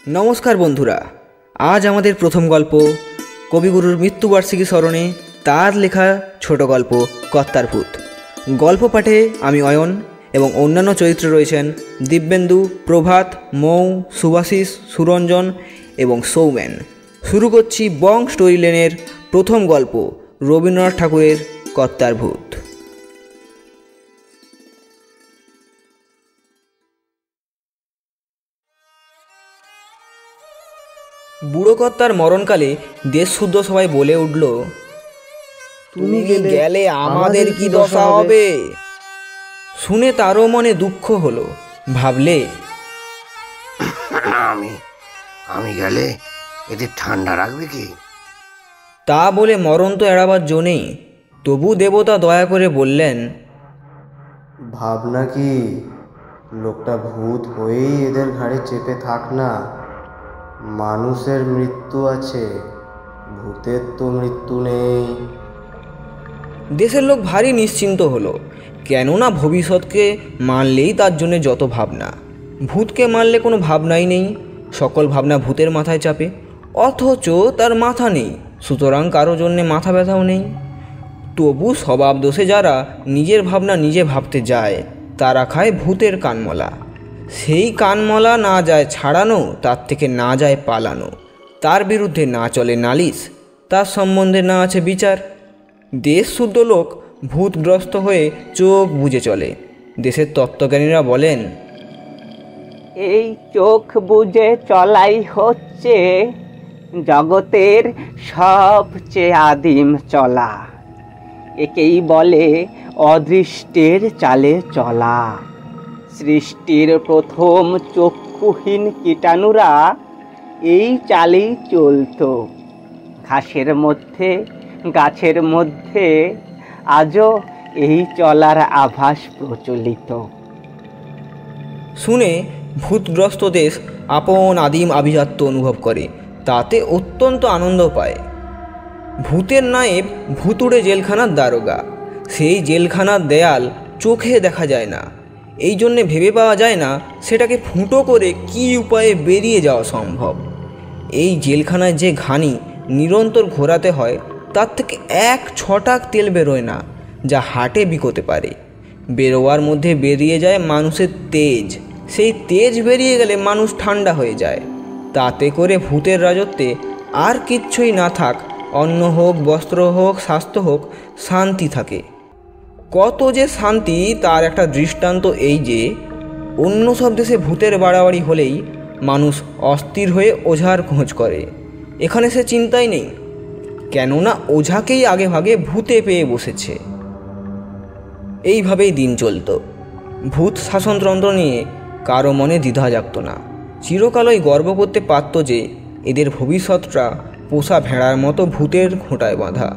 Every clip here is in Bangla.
নমস্কার বন্ধুরা, আজ আমাদের প্রথম গল্প কবিগুরুর মৃত্যুবার্ষিকী স্মরণে তার লেখা ছোট গল্প কর্তার ভূত। গল্প পাঠে আমি অয়ন এবং অন্যান্য চরিত্র রয়েছেন দিব্যেন্দু, প্রভাত, মৌ, সুভাশিস, সুরঞ্জন এবং সৌমেন। শুরু করছি বং স্টোরি লেনের প্রথম গল্প রবীন্দ্রনাথ ঠাকুরের কর্তার ভূত। বুড়ো কর্তার মরণকালে দেশশুদ্ধ সবাই বলে উঠল, তুমি গেলে আমাদের কি দশা হবে। শুনে তারও মনে দুঃখ হলো। ভাবলে, আমি গেলে এদের ঠান্ডা রাখবে কি? তা বলে মরণ তো এড়াবার জো নেই। তবু দেবতা দয়া করে বললেন, ভাবনা কি লোকটা ভূত হয়েই এদের ঘাড়ে চেপে থাক না। মানুষের মৃত্যু আছে, ভূতের তো মৃত্যু নেই। দেশের লোক ভারী নিশ্চিন্ত হলো, কেননা ভবিষ্যৎকে মানলেই তার জন্য যত ভাবনা, ভূতকে মানলে কোনো ভাবনাই নেই। সকল ভাবনা ভূতের মাথায় চাপে, অথচ তার মাথা নেই, সুতরাং কারো জন্যে মাথা ব্যথাও নেই। তবু স্বভাব দোষে যারা নিজের ভাবনা নিজে ভাবতে যায় তারা খায় ভূতের কানমলা। সেই কানমলা না যায় ছাড়ানো, তার থেকে না যায় পালানো। তার বিরুদ্ধে না চলে নালিশ, তার সম্বন্ধে না আছে বিচার। দেশ শুদ্ধ লোক ভূতগ্রস্ত হয়ে চোখ বুজে চলে। দেশের তত্ত্বজ্ঞানীরা বলেন, এই চোখ বুজে চলাই হচ্ছে জগতের সবচেয়ে আদিম চলা। একেই বলে অদৃষ্টের চালে চলা। সৃষ্টির প্রথম চক্ষুহীন কীটাণুরা এই চালেই চলত। ঘাসের মধ্যে, গাছের মধ্যে আজও এই চলার আভাস প্রচলিত। শুনে ভূতগ্রস্ত দেশ আপন আদিম আভিজাত্য অনুভব করে, তাতে অত্যন্ত আনন্দ পায়। ভূতের নায়েব ভুতুড়ে জেলখানার দারোগা। সেই জেলখানার দেয়াল চোখে দেখা যায় না, এই জন্যে ভেবে পাওয়া যায় না সেটাকে ফুটো করে কী উপায়ে বেরিয়ে যাওয়া সম্ভব। এই জেলখানায় যে ঘানি নিরন্তর ঘোরাতে হয়, তার থেকে 1 ছটাক তেল বেরোয় না, যা হাটে বিকোতে পারে। বেরোয়ার মধ্যে বেরিয়ে যায় মানুষের তেজ। সেই তেজ বেরিয়ে গেলে মানুষ ঠান্ডা হয়ে যায়। তাতে করে ভূতের রাজত্বে আর কিচ্ছুই না থাক, অন্ন হোক, বস্ত্র হোক, স্বাস্থ্য হোক, শান্তি থাকে। কত যে শান্তি তার একটা দৃষ্টান্ত এই যে, অন্য সব দেশে ভূতের বাড়াবাড়ি হলেই মানুষ অস্থির হয়ে ওঝার খোঁজ করে। এখানে সে চিন্তাই নেই, কেননা ওঝাকেই আগে ভাগে ভূতে পেয়ে বসেছে। এইভাবেই দিন চলত। ভূত শাসনতন্ত্র নিয়ে কারো মনে দ্বিধা জাগত না। চিরকালই গর্ব করতে পারত যে এদের ভবিষ্যৎটা পোষা ভেড়ার মতো ভূতের খোঁটায় বাঁধা।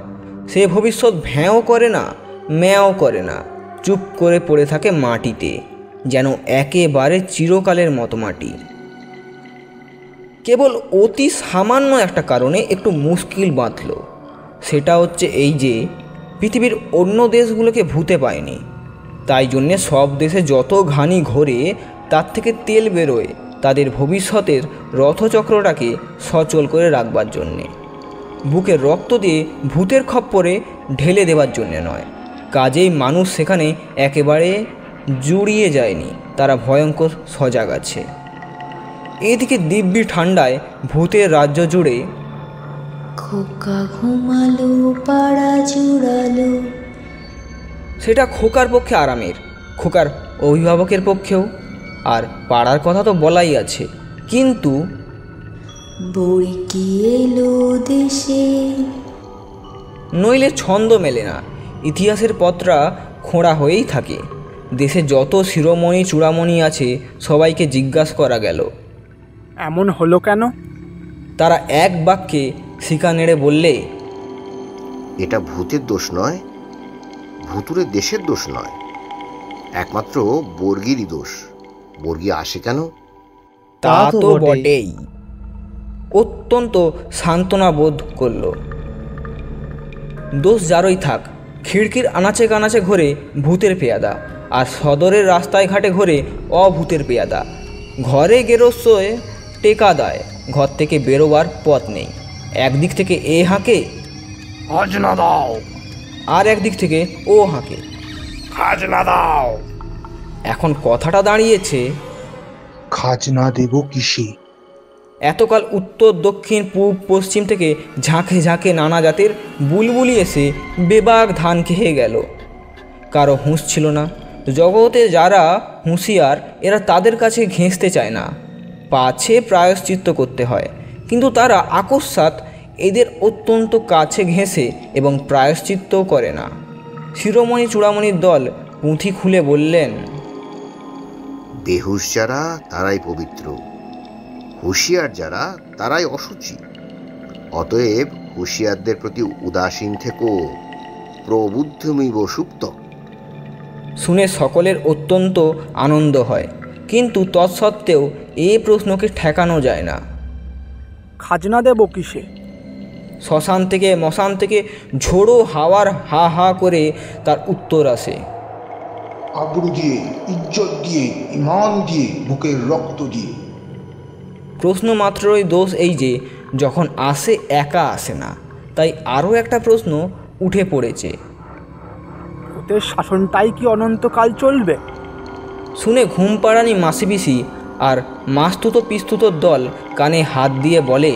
সে ভবিষ্যৎ ভ্যাঁও করে না, ম্যাও করে না, চুপ করে পড়ে থাকে মাটিতে, যেন একেবারে চিরকালের মতো মাটি। কেবল অতি সামান্য একটা কারণে একটু মুশকিল বাঁধল। সেটা হচ্ছে এই যে, পৃথিবীর অন্য দেশগুলোকে ভূতে পায়নি। তাই জন্যে সব দেশে যত ঘানি ঘোরে তার থেকে তেল বেরোয় তাদের ভবিষ্যতের রথচক্রটাকে সচল করে রাখবার জন্যে। বুকের রক্ত দিয়ে ভূতের খপ্পরে ঢেলে দেবার জন্যে নয়। কাজেই মানুষ সেখানে একেবারে জুড়িয়ে যায়নি, তারা ভয়ঙ্কর সজাগ আছে। এদিকে দিব্যি ঠান্ডায় ভূতের রাজ্য জুড়ে খোকা ঘুমালো, পাড়া জুড়ালো। সেটা খোকার পক্ষে আরামের, খোকার অভিভাবকের পক্ষেও। আর পাড়ার কথা তো বলাই আছে, কিন্তু বই কি এলো দেশে, নইলে ছন্দ মেলে না। ইতিহাসের পত্রা খোঁড়া হয়েই থাকে। দেশে যত শিরোমণি চূড়ামণি আছে সবাইকে জিজ্ঞাসা করা গেল, এমন হলো কেন? তারা এক বাক্যে শিকা নেড়ে বললে, এটা ভূতের দোষ নয়, ভুতুড়ে দেশের দোষ নয়, একমাত্র বর্গীরই দোষ। বর্গী আসে কেন? তা তো বটেই। অত্যন্ত সান্ত্বনা বোধ করল। দোষ যারই থাক, খিড়কির আনাচে কানাচে ঘোরে ভূতের পেয়াদা, আর সদরের রাস্তায় ঘাটে ঘোরে অভূতের পেয়াদা। ঘরে গেরস্তে টেকা দেয়। ঘর থেকে বেরোবার পথ নেই। একদিক থেকে এ হাঁকে, খাজনা দাও, আর একদিক থেকে ও হাঁকে। খাজনা দাও। এখন কথাটা দাঁড়িয়েছে, খাজনা দেব কিসে? এতকাল উত্তর দক্ষিণ পূব পশ্চিম থেকে ঝাঁকে ঝাঁকে নানা জাতের বুলবুলি এসে বেবাক ধান খেয়ে গেল। কারো হুঁশ ছিল না। জগতে যারা হুঁশিয়ার এরা তাদের কাছে ঘেঁষতে চায় না, পাছে প্রায়শ্চিত্ত করতে হয়। কিন্তু তারা আকস্মাৎ এদের অত্যন্ত কাছে ঘেঁষে এবং প্রায়শ্চিত্তও করে না। শিরোমণি চূড়ামণির দল পুঁথি খুলে বললেন, বেহুশ যারা তারাই পবিত্র, হুঁশিয়ার যারা তারাই অশুচি। অতএব হুঁশিয়ারদের প্রতি উদাসীন থেকো, প্রবুদ্ধমিব সুপ্ত। শুনে সকলের অত্যন্ত আনন্দ হয়, কিন্তু তৎসত্ত্বেও এ প্রশ্নকে ঠেকানো যায় না। খাজনা দেব কিসে? শ্মশান থেকে মশান থেকে ঝোড়ো হাওয়ার হা হা করে তার উত্তর আসে, আবরু দিয়ে, ইজ্জত দিয়ে, ইমান দিয়ে, বুকের রক্ত দিয়ে। প্রশ্ন মাত্রই দোষ এই যে যখন আসে একা আসে না। তাই আরও একটা প্রশ্ন উঠে পড়েছে, ভূতের শাসনটাই কি অনন্তকাল চলবে? শুনে ঘুম পাড়ানি মাসি পিসি আর মাস্তুত পিস্তুতর দল কানে হাত দিয়ে বলে,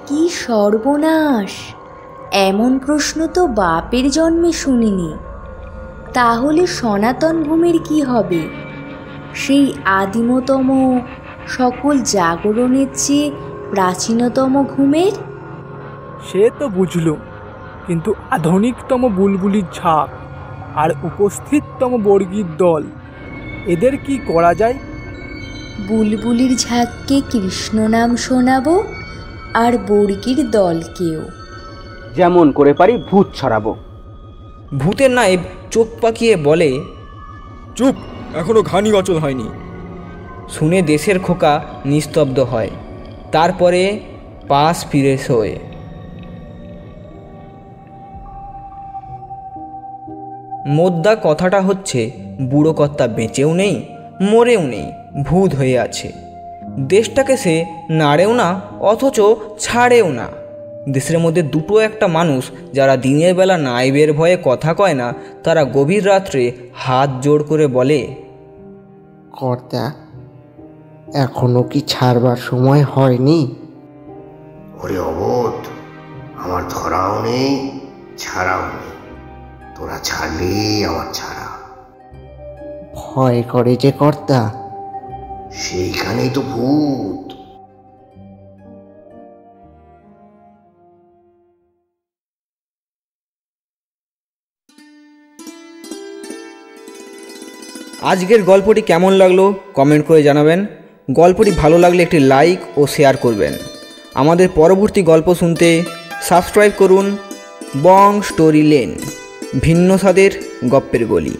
কি সর্বনাশ! এমন প্রশ্ন তো বাপের জন্মে শুনিনি। তাহলে সনাতন ঘুমের কি হবে? সেই আদিমতম সকল জাগরণের চেয়ে প্রাচীনতম ঘুমের? সে তো বুঝলুম, কিন্তু আধুনিকতম বুলবুলির ঝাঁক আর উপস্থিততম বর্গীর দল, এদের কি করা যায়? বুলবুলির ঝাঁককে কৃষ্ণ নাম শোনাবো, আর বর্গীর দলকেও যেমন করে পারি ভূত ছড়াবো। ভূতের নায়েব চোখ পাকিয়ে বলে, চুপ, এখনো ঘানি অচল হয়নি। শুনে দেশের খোকা নিস্তব্ধ হয়, তারপরে পাশ ফিরে শোয়। মোদ্দা কথাটা হচ্ছে, বুড়ো কর্তা বেঁচেও নেই, মরেও নেই, ভূত হয়ে আছে। দেশটাকে সে নাড়েও না, অথচ ছাড়েও না। দেশের মধ্যে দুটো একটা মানুষ যারা দিনের বেলা নাইবের ভয়ে কথা কয় না, তারা গভীর রাত্রে হাত জোড় করে বলে, কর্তা, এখনো কি ছাড়বার সময় হয়নি? ওরে অবোধ, আমার ধরাও নেই, ছাড়াও নেই। তোরা ছাড়লেই আমার ছাড়া। ভয় করে যে কর্তা। সেইখানেই তো ভূত। আজকের গল্পটি কেমন লাগলো কমেন্ট করে জানাবেন। গল্পটি ভালো লাগলে একটি লাইক ও শেয়ার করবেন। আমাদের পরবর্তী গল্প শুনতে সাবস্ক্রাইব করুন বং স্টোরি লেন, ভিন্ন স্বাদের গপ্পের গলি।